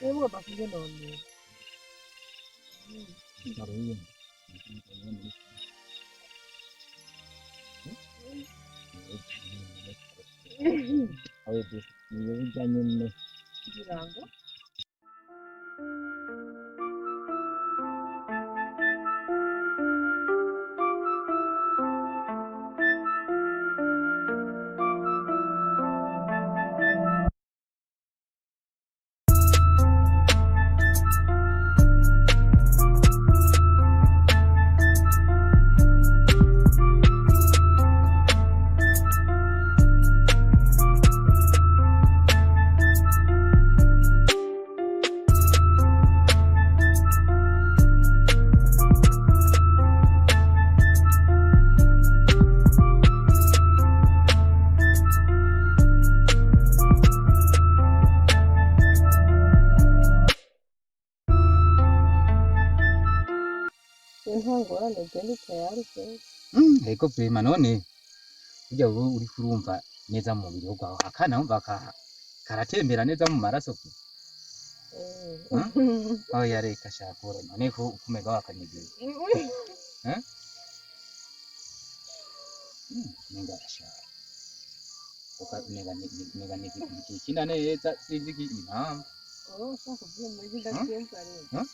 Ewe bakige none. Mariya. Ayo tuh, ini jangan nih. Ikirango. Intangorane genda tayari se. Ego prima none. Ujya uri kurumva neza mu mubiri wawe akana umva karatembera neza mu maraso. Oh yareka shakora none ko kumega wakanyigiye. Ninga shaka. Oka nega niki kina neza sinzi ki impamvu. Ushaka kubyumva ndabyumva rero.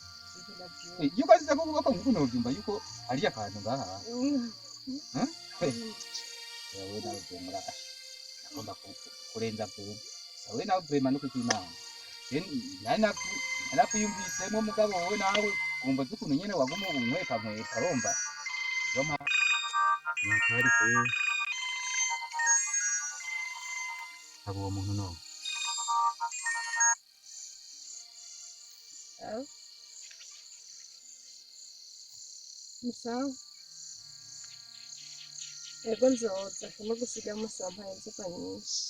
Yuko aziza ko kuba ko nguno byumva yuko ari akantu ngaha. Yawe nawe byemera agomba kurenza vuba. Sawe nawe prima no kwimana. Nakuyumvisemo mugabo wowe nawe umva dukuntu nyene waguma umweka romba. Roma. Nitari ko. Abo umuntu no. Musawa. Ego nzoza kimwe gusiga musawa mpaye inzoga nyinshi.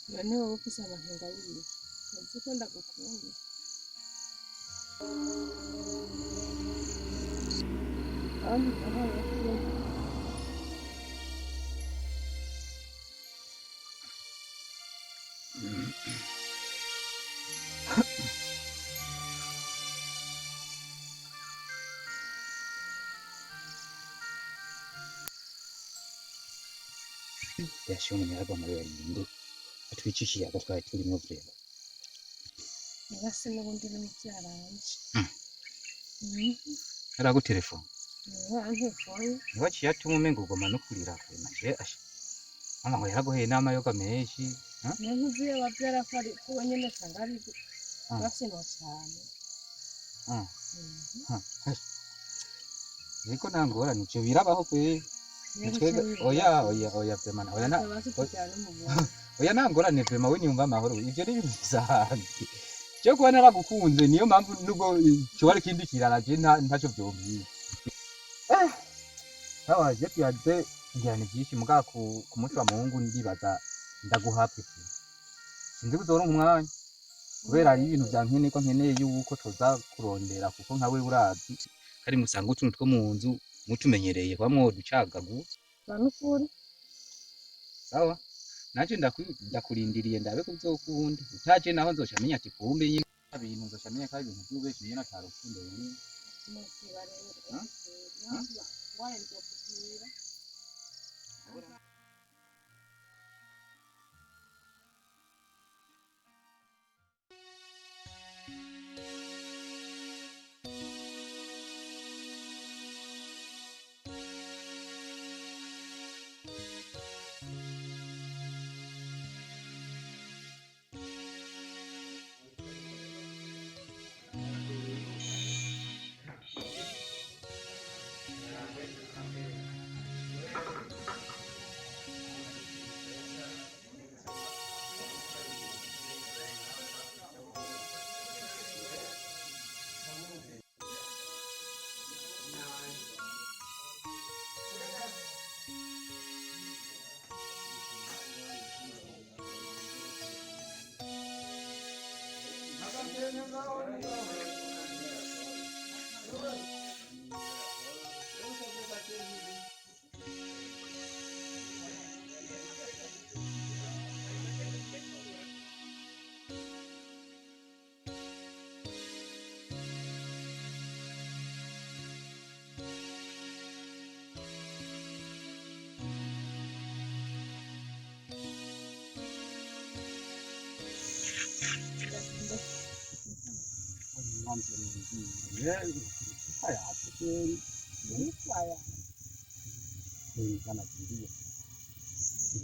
None wowe ufise amahinga yiwe. Nzi ko ndagukunda. Kandi ahaye Yashomye yagomba yarinde atwicishiye agatwaye turimo vrema. Nibase n'ubundi n'umubyaranje. Aragu telefone. Telefone. Niwaciye atuma umengo ugoma no kurira vrema je asha. Mama ngo yaraguheye nama yoga menshi. Navuze ababyara kari kuba nyene sangari basema cyane. Niko nangora nico birabaho kwe. Oya vrema na oya nangora ne vrema we nyumva amahoro ivyo ni ibintu bisanzwe. Cyo kuba naragukunze niyo mpamvu nubwo cyobari kindi kiraraje ntaco vyombiye. Sawa je tuyaze njyane byinshi muga ku munsi wa Mungu ndibaza ndaguhape. Sinzi kuzoronka umwanya kubera ari ibintu byankeneye ko nkeneye yuko toza kurondera kuko nkawe urazi kari musanga utuntu two mu nzu mutumenyereye kwamwo ducagagu. Banukuri. Sawa naje ndakurindiriye ndabe kuzokunda utaje naho nzoshamenya ati kumbe nyine ibintu nzoshamenya ko ibintu by'ubeshye nyine atarukundo nyine. haya kweli Nifaya. sana ndio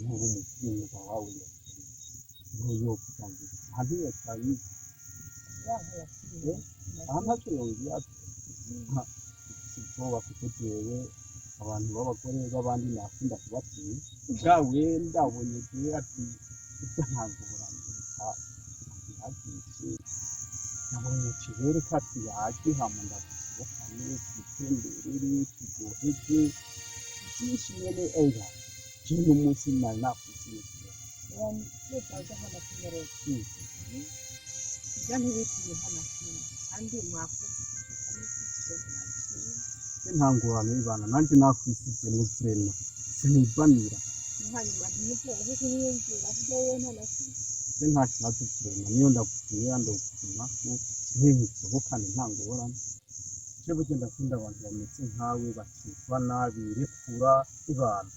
ngumu mkuu kwa wao ndio kitambo hadi cyane amacho yongera sitoba kutewe abantu b'abagore b'abandi nakunda kubatinya bwawe ndabonye ati ntabwo burandika ati nabonye kibere kati yaje hamanda kubokane kitembere kigoheke cyishimye ega kintu munsi nari nakusiye Yani yotaza hana kimero. Yani bitu hana kimero. Andi mwakoze ntangurane ibana nanjye nakwisize mu kirema sinibanira hanyuma nibyo ariko niyumvira ahubwo wowe nta kimwe nta kibazo kirema niyo ndakubwira ndagupima ko ntibisobokane ntangorane cyo bugenda kunda abantu bameze nkawe bakitwa nabi rekura ibana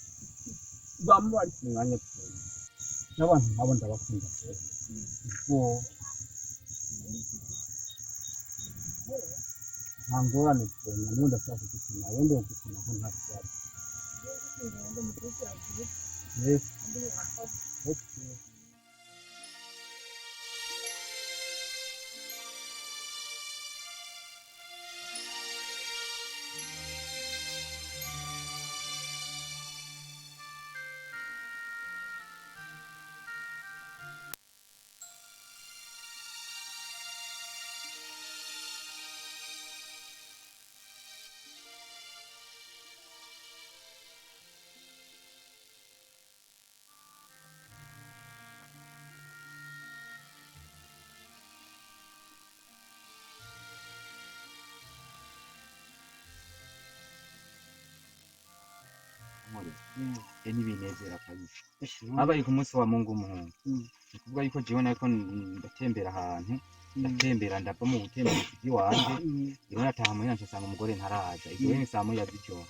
bamwe bari ku mwanya cyane n'abantu nk'abo ndabakunda cyane ubwo ntangorane cyane niyo ndashaka gukina wenda gukina ko nta kibazo yes okay n'ibinezera kabisa habaye ku munsi wa Mungu umuhungu ni kuvuga yuko jewe nariko ndatembera ahantu ndatembera ndava mu butembera bw'iwanje rero nataha muhira nsanga umugore ntaraza igihe ni saa moya z'ijoro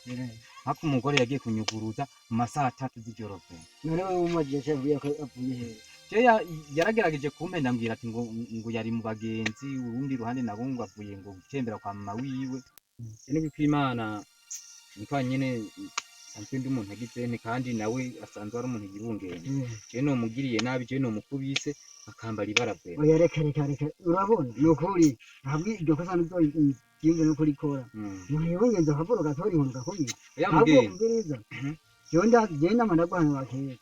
hako umugore yagiye kunyuguruza mu masaha 3 z'ijoro pe none wewe umagiye cyavuye ko avuye he je yaragerageje kumpenda mbwira ati ngo yari mu bagenzi urundi ruhande nabo ngo avuye ngo gutembera kwa mama wiwe ni kwimana niko nyene sanzwe ndi umuntu agizene kandi nawe asanzwe ari umuntu yibungenge je no mugiriye nabi je no mukubise akambara ibarabwe oya reka urabona nukuri ntabwo iryo kosa nibyo yimwe no kurikora umuntu yibungenze akavuro gatori inkuru gakubira mbiriza yonda genda managwana bakeye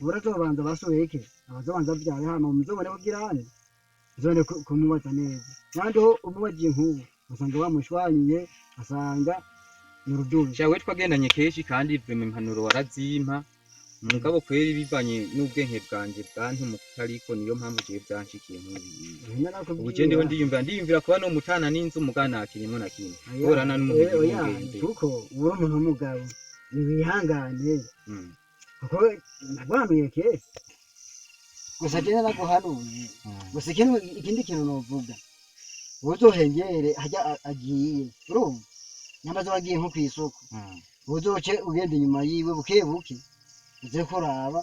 urazobanza basoheke abazobanza byawe hama muzobone kugirane zone kumubaza neza nando umubagiye nk'ubu usanga bamushwaniye asanga Nurudubi cyawe twagendanye keshi kandi iveme impanuro warazimpa umugabo kweri bivanye n'ubwenge bwanje bwantu mutariko niyo mpamvu je byanshikiye nk'ibi ubu je ndiho ndiyumvira kuba no mutana n'inzu mugana akinyemo na kimwe borana n'umuhigi w'ubwenge kuko uri umuntu w'umugabo wihangane kuko nagwanuye kesi gusa je naguhanuye gusa ikindi kintu novuga uzohengere hajya agiye urumva nyamaze wagiye nko kwisoko uzoce ugenda inyuma yiwe buke uze kuraba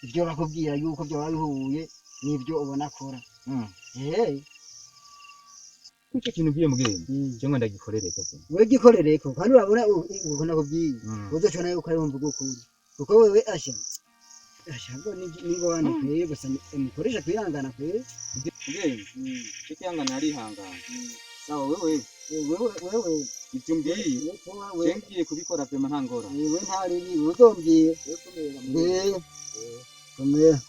ibyo bakubwira yuko byo babihuye nibyo ubona akora kuko kintu biye mugende cyo ngo ndagikorere koko wewe gikorere ko kandi urabona uko nakubwiye uzoce nayo uko ari wumva gukuri kuko wewe asha ngo ningo wani kweye gusa mukoresha kwihangana kweye mugende cyo cyangana ari hangana sawa wewe icyo mbwiye ngiye kubikora pema ntangora wewe ntari uzombwiye komera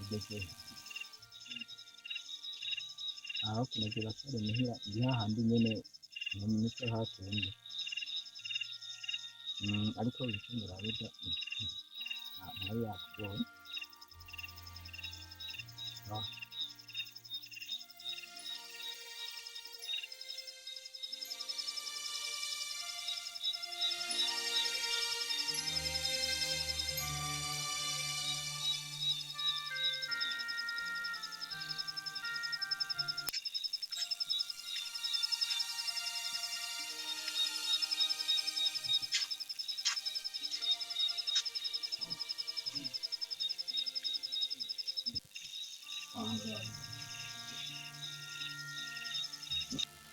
igeze aho kunegera basore muhira ndi hahandi nyene mu mico hatembe ariko bikimura burya ntari yakubonye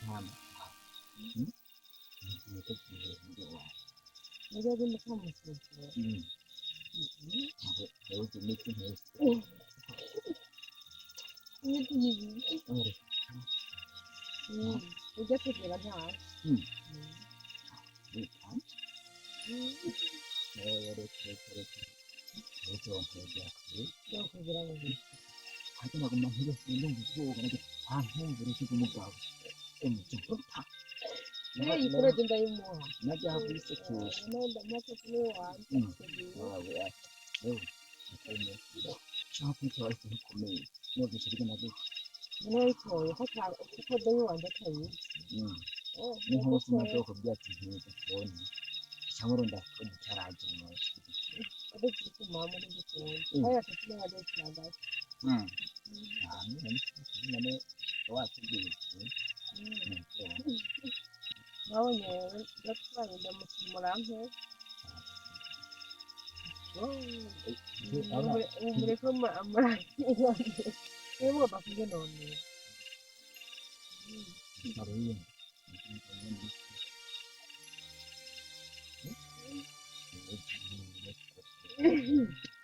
mama Ndio vile kama sisi. leo tumiki hesi Ujya kugira ntawe. Yo kugira ngo hata naguma nkiri sinzi ubwoba nage ampumvira iki umugabo umutupa niyo yikora genda yimuha. najya habisekesha Nenda macho kule wanze. wawe yewe nakene chapu cyo gikomeye no gishirika nabyo Niyo yitoye hata uko dayo wanze tayi. ni hose n'ubwoko byacu nk'uko tubona cyangwa ndakora cyaraje mu Ade kitu mama ni gitoye. Haya kitu na ade kinaga. nane watubwiye Nabonye gatwaye ndamusimurampe. Umureko amarayi. Ebo bakuge none. Maruye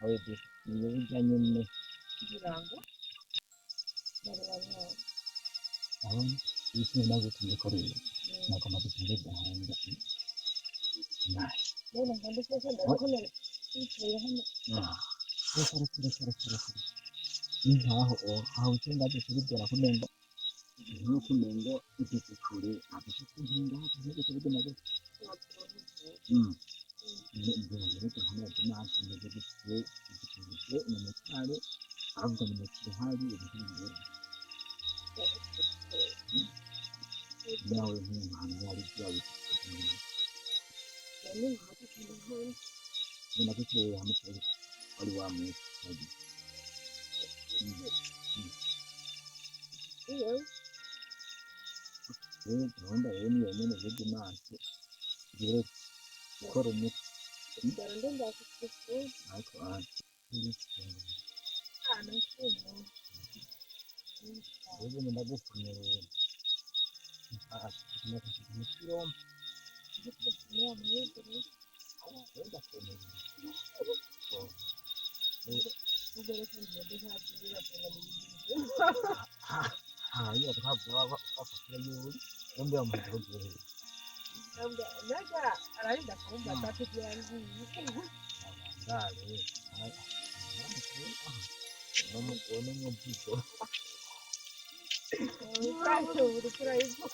awe de niyo bijyanye ne Kirango. Barabara. aho isi nazo tuzikoreye nako madutunze gahanga nice None ngande sasa ndakona ikiye hano. reka intaho aho cyenda dusubira kumenga nuko umengo igiti kure abishaka inkinga n'ibyo tubigena byo ni ibintu rero hano n'ahantu n'ibyo gifite igitungije mu mutare avuga mu mutare hari ibintu nawe nk'umuhanzi hari byawe None hata kintu. ni nako cyo hamutse wari wamwe Iyo gahunda rero ni yonyine z'ibyo maso direct gukora umuti ndende ndakufite. ariko Ana kintu. rero ni ndagufunye umupira Ndikufite amahirwe. wenda kwemera Ubere ko ngende ntabwira cyane n'ibindi. iyo twabwa bafashe yuri bombe bamugira ubwenge Ntabwo naga ararinda kumva atatu byanzi. abangare bamubona mu byito Uri kurayivo.